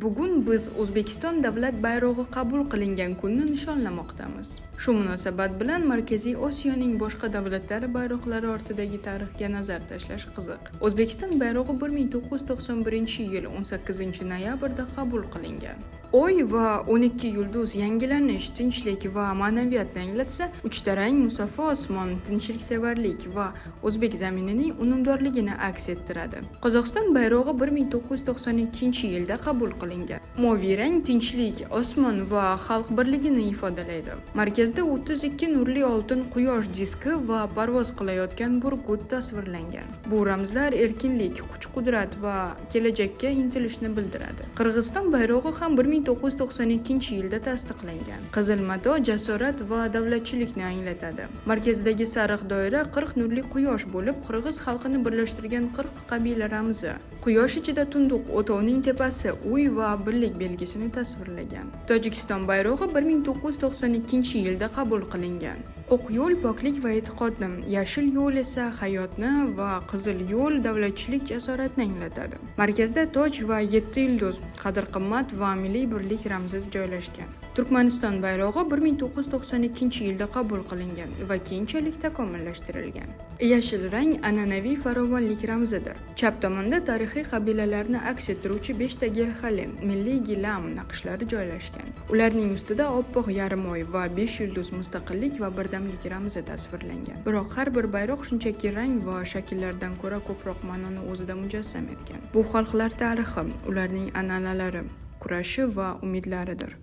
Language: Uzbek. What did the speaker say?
Bugun biz O'zbekiston davlat bayrog'i qabul qilingan kunni nishonlamoqdamiz. Shu munosabat bilan Markaziy Osiyoning boshqa davlatlari bayroqlari ortidagi tarixga nazar tashlash qiziq. O'zbekiston bayrog'i 1991-yil 18-noyabrda qabul qilingan. Oy va 12 yulduz yangilanish, tinchlik va ma'naviyatni anglatsa, uchta rang musaffo osmon, tinchliksevarlik va o'zbek zaminining unumdorligini aks ettiradi. Qozog'iston bayrog'i 1992-yilda qabul qilingan. Moviy rang tinchlik, osmon va xalq birligini ifodalaydi. Markazda 32 nurli oltin quyosh diski va parvoz qilayotgan burgut tasvirlangan. Bu ramzlar erkinlik, kuch-qudrat va kelajakka intilishni bildiradi. Qirg'iziston bayrog'i ham 1992-yilda tasdiqlangan. Qizil mato jasorat va davlatchilikni anglatadi. Markazdagi sariq doira 40 nurli quyosh bo'lib, qirg'iz xalqini birlashtirgan 40 qabila ramzi. Quyosh ichida tunduq, o'tovning tepasi, uy va birlik belgisini tasvirlagan. Tojikiston bayrog'i 1992-yilda qabul qilingan. Oq yo'l poklik va e'tiqodni, yashil yo'l esa hayotni va qizil yo'l davlatchilik jasoratni anglatadi. Markazda toj va 7 yulduz, qadr-qimmat va milliy birlik ramzi joylashgan. Turkmaniston bayrog'i 1992-yilda qabul qilingan va keyinchalik takomillashtirilgan. Yashil rang an'anaviy farovonlik ramzidir. Chap tomonda tarixiy qabilalarni aks ettiruvchi 5 ta gelhali, milliy gilam naqshlari joylashgan. Ularning ustida oppoq yarimoy va 5 yulduz mustaqillik va birdamlik ramzi tasvirlangan. Biroq har bir bayroq shunchaki rang va shakllardan ko'ra ko'proq ma'noni o'zida mujassam etgan. Bu xalqlar tarixi, ularning an'analari, kurashi va umidlaridir.